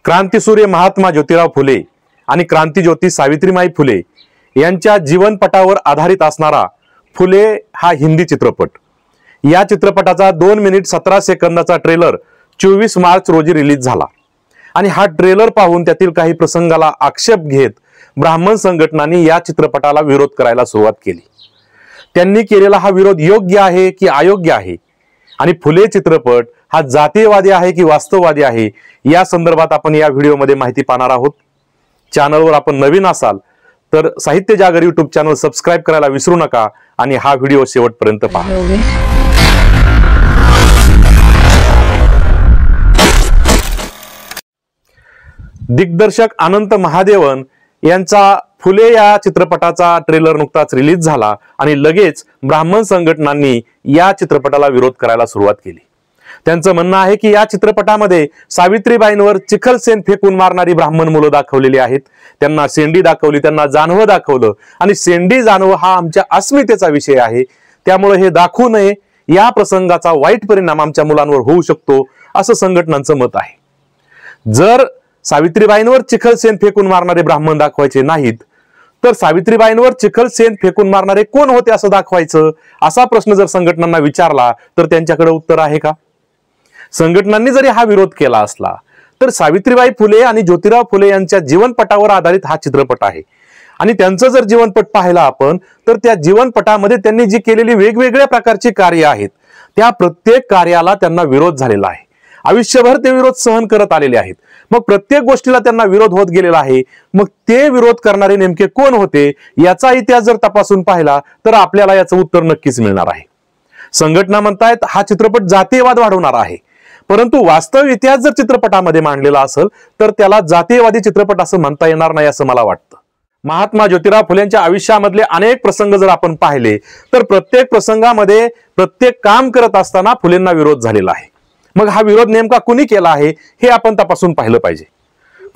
क्रांतीसूर्य महात्मा ज्योतिराव फुले आणि क्रांतीज्योती सावित्रीमाई फुले यांच्या जीवनपटावर आधारित असणारा फुले हा हिंदी चित्रपट, या चित्रपटाचा 2 मिनिट 17 सेकंदाचा ट्रेलर 24 मार्च रोजी रिलीज झाला आणि हा ट्रेलर पाहून त्यातील काही प्रसंगाला आक्षेप घेत ब्राह्मण संघटनांनी या चित्रपटाला विरोध करायला सुरुवात केली। त्यांनी केलेला हा विरोध योग्य आहे की अयोग्य आहे आणि फुले चित्रपट हा जातीयवादी आहे की वास्तववादी आहे या संदर्भात आपण या व्हिडिओमध्ये माहिती पाहणार आहोत। चॅनलवर आपण नवीन असाल तर साहित्य जागर यूट्यूब चॅनल सबस्क्राइब करायला विसरू नका आणि हा व्हिडिओ शेवटपर्यंत पहा। दिग्दर्शक अनंत महादेवन यांचा फुले या चित्रपटाचा ट्रेलर नुकताच रिलीज झाला आणि लगेच ब्राह्मण संघटनांनी या चित्रपटाला विरोध करायला सुरुवात केली। त्यांचं म्हणणं आहे की या चित्रपटामध्ये सावित्रीबाईंवर चिखलसेन फेकून मारणारी ब्राह्मण मुलं दाखवलेली आहेत, त्यांना शेंडी दाखवली, त्यांना जानवं दाखवलं आणि शेंडी जानवं हा आमच्या अस्मितेचा विषय आहे, त्यामुळे हे दाखवू नये, या प्रसंगाचा वाईट परिणाम आमच्या मुलांवर होऊ शकतो असं संघटनांचं मत आहे। जर सावित्रीबाईंवर चिखलसेन फेकून मारणारे ब्राह्मण दाखवायचे नाहीत तर सावित्रीबाईंवर चिखलसेन फेकून मारणारे कोण होते असं दाखवायचं, असा प्रश्न जर संघटनांना विचारला तर त्यांच्याकडे उत्तर आहे का? संघटनांनी जरी हा विरोध केला असला तर सावित्रीबाई फुले आणि ज्योतिराव फुले यांच्या जीवनपटावर आधारित हा चित्रपट आहे आणि त्यांचं जर जीवनपट पाहिला आपण तर त्या जीवनपटामध्ये त्यांनी जी केलेली वेगवेगळ्या प्रकारची कार्य आहेत त्या प्रत्येक कार्याला त्यांना विरोध झालेला आहे। आयुष्यभर ते विरोध सहन करत आलेले आहेत, मग प्रत्येक गोष्टीला त्यांना विरोध होत गेलेला आहे। मग ते विरोध करणारे नेमके कोण होते याचा इतिहास जर तपासून पाहिला तर आपल्याला याचं उत्तर नक्कीच मिळणार आहे। संघटना म्हणतायत हा चित्रपट जातीयवाद वाढवणारा आहे, परंतु वास्तव इतिहास जर चित्रपटामध्ये मांडलेला असेल तर त्याला जातीयवादी चित्रपट असं म्हणता येणार नाही असं मला वाटतं। महात्मा ज्योतिराव फुलेंच्या आयुष्यामधले अनेक प्रसंग जर आपण पाहिले तर प्रत्येक प्रसंगामध्ये प्रत्येक काम करत असताना फुलेंना विरोध झालेला आहे। मग हा विरोध नेमका कुणी केला आहे हे आपण तपासून पाहिलं पाहिजे।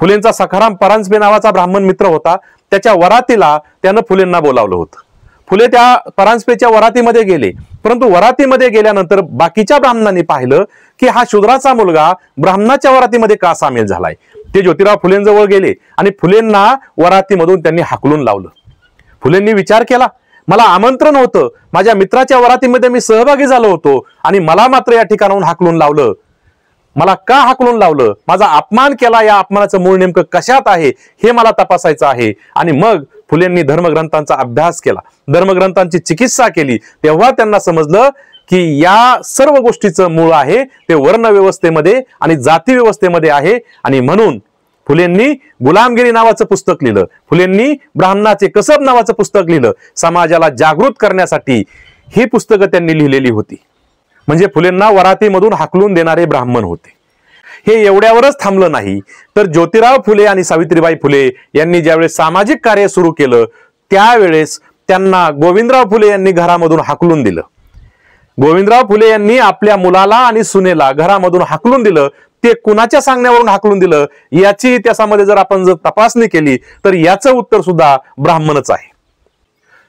फुलेंचा सखाराम परांजपे नावाचा ब्राह्मण मित्र होता, त्याच्या वरातीला त्यानं फुलेंना बोलावलं होतं। फुले त्या परांजपेच्या वरातीमध्ये गेले, परंतु वरातीमध्ये गेल्यानंतर बाकीच्या ब्राह्मणांनी पाहिलं की हा शूद्राचा मुलगा ब्राह्मणाच्या वरातीमध्ये का सामील झालाय। ते ज्योतिराव फुलेंजवळ गेले आणि फुलेंना वरातीमधून त्यांनी हाकलून लावलं। फुलेंनी विचार केला, मला आमंत्रण होतं, माझ्या मित्राच्या वरातीमध्ये मी सहभागी झालो होतो आणि मला मात्र या ठिकाणाहून हाकलून लावलं। मला का हाकलून लावलं, माझा अपमान केला, या अपमानाचं मूळ नेमकं कशात आहे हे मला तपासायचं आहे। आणि मग फुलेंनी धर्मग्रंथांचा अभ्यास केला, धर्मग्रंथांची चिकित्सा केली, तेव्हा त्यांना समजलं की या सर्व गोष्टीचं मूळ आहे ते वर्ण व्यवस्थेमध्ये आणि जाती व्यवस्थेमध्ये आहे। आणि म्हणून फुलेंनी गुलामगिरी नावाचं पुस्तक लिहिलं, फुलेंनी ब्राह्मणाचे कसब नावाचं पुस्तक लिहिलं, समाजाला जागृत करण्यासाठी ही पुस्तकं त्यांनी लिहिलेली होती। म्हणजे फुलेंना वरातीमधून हाकलून देणारे ब्राह्मण होते। हे एवढ्यावरच थांबलं नाही तर ज्योतिराव फुले आणि सावित्रीबाई फुले यांनी ज्यावेळेस सामाजिक कार्य सुरू केलं त्यावेळेस त्यांना गोविंदराव फुले यांनी घरामधून हाकलून दिलं। गोविंदराव फुले यांनी आपल्या मुलाला आणि सुनेला घरामधून हाकलून दिलं, ते कुणाच्या सांगण्यावरून हाकलून दिलं याची इतिहासामध्ये जर आपण तपासणी केली तर याचं उत्तर सुद्धा ब्राह्मणच आहे।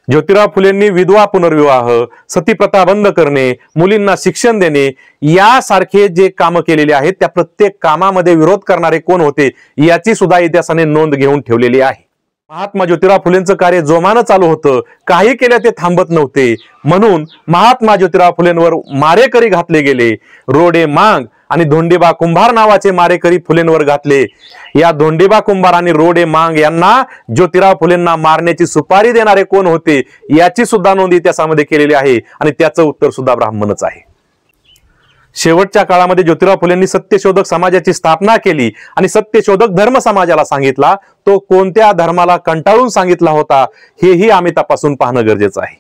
ज्योतिराव फुलेंनी विधवा पुनर्विवाह, सतीप्रथा बंद करणे, मुलींना शिक्षण देणे यासारखे जे कामं केलेले आहेत त्या प्रत्येक कामामध्ये विरोध करणारे कोण होते याची सुद्धा इतिहासाने नोंद घेऊन ठेवलेली आहे। महात्मा ज्योतिराव फुलेंचं कार्य जोमानं चालू होतं, काही केल्या ते थांबत नव्हते, म्हणून महात्मा ज्योतिराव फुलेंवर मारेकरी घातले गेले। रोडे मांग आणि धोंडीबा कुंभार नावाचे मारेकरी फुलेंवर घातले। या धोंडीबा कुंभार आणि रोडे मांग यांना ज्योतिराव फुलेंना मारण्याची सुपारी देणारे कोण होते याची सुद्धा नोंद इतिहासामध्ये केलेली आहे आणि त्याचं उत्तर सुद्धा ब्राह्मणच आहे। शेवटच्या काळामध्ये ज्योतिराव फुलेंनी सत्यशोधक समाजाची स्थापना केली आणि सत्यशोधक धर्म समाजाला सांगितला, तो कोणत्या धर्माला कंटाळून सांगितला होता हेही आम्ही तपासून पाहणं गरजेचं आहे।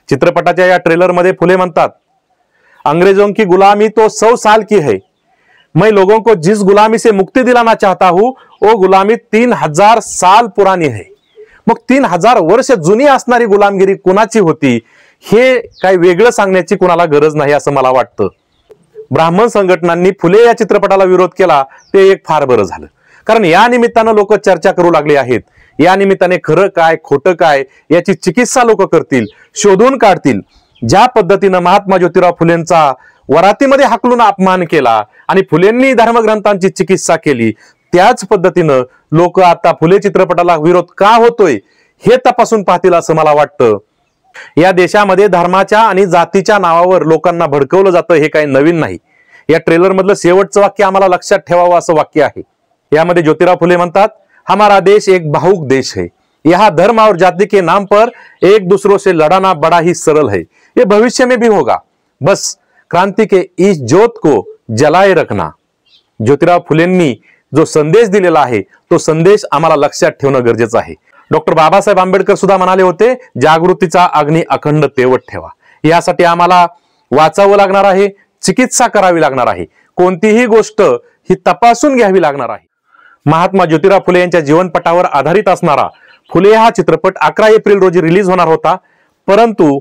चित्रपटाच्या या ट्रेलरमध्ये फुले म्हणतात, अंग्रेजों की गुलामी तो 100 साल की है, मैं लोगों को जिस गुलामी से मुक्ति दिलाना चाहता हूं वो गुलामी 3000 साल पुरानी है। मग 3000 वर्ष जुनी असणारी गुलामगिरी कुणाची होती हे काही वेगळं सांगण्याची कुणाला गरज नाही असं मला वाटतं। ब्राह्मण संघटनांनी फुले या चित्रपटाला विरोध केला ते एक फार बरं झालं, कारण या निमित्तानं लोक चर्चा करू लागले आहेत। या निमित्ताने खरं काय खोटं काय याची चिकित्सा लोक करतील, शोधून काढतील। ज्या पद्धतीनं महात्मा ज्योतिराव फुलेंचा वरातीमध्ये हाकलून अपमान केला आणि फुलेंनी धर्मग्रंथांची चिकित्सा केली त्याच पद्धतीनं लोक आता फुले चित्रपटाला विरोध का होतोय हे तपासून पाहतील असं मला वाटतं. या देशामध्ये धर्माच्या आणि जातीच्या नावावर लोकांना भडकवलं जातं हे काही नवीन नाही. या ट्रेलर मधलं शेवटचं वाक्य आम्हाला लक्षात ठेवावं असं वाक्य आहे. यामध्ये ज्योतिराव फुले म्हणतात, हमारा देश एक भावुक देश है, यहाँ धर्म और जाति के नाम पर एक दूसरों से लड़ाना बड़ा ही सरल है, ये भविष्य में भी होगा, बस क्रांति के इस ज्योत को जलाए रखना. ज्योतिराव फुलेंनी जो संदेश दिलेला आहे तो संदेश आम्हाला लक्षात ठेवणं गरजेचं आहे. डॉक्टर बाबासाहेब आंबेडकर सुद्धा म्हणाले होते, जागृतीचा अग्नी अखंड तेवत ठेवा. यासाठी आम्हाला वाचावं लागणार आहे, चिकित्सा करावी लागणार आहे, कोणतीही गोष्ट ही तपासून घ्यावी लागणार आहे. महात्मा ज्योतिराव फुले यांच्या जीवनपटावर आधारित असणारा फुले हा चित्रपट 11 एप्रिल रोजी रिलीज होणार होता, परंतु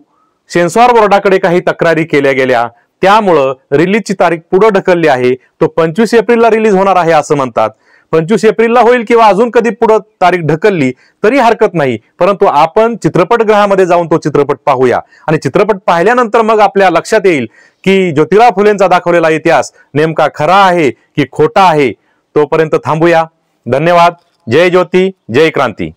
सेन्सॉर बोर्डाकडे काही तक्रारी केल्या गेल्या, त्यामुळं रिलीजची तारीख पुढे ढकलली आहे. तो 25 एप्रिलला रिलीज होणार आहे असं म्हणतात. 25 एप्रिलला होईल किंवा अजून कधी पुढे तारीख ढकलली तरी हरकत नाही, परंतु आपण चित्रपटगृहामध्ये जाऊन तो चित्रपट पाहूया आणि चित्रपट पाहिल्यानंतर मग आपल्या लक्षात येईल की ज्योतिराव फुलेंचा दाखवलेला इतिहास नेमका खरा आहे की खोटा आहे. तोपर्यंत थांबूया. धन्यवाद. जय ज्योती, जय क्रांती.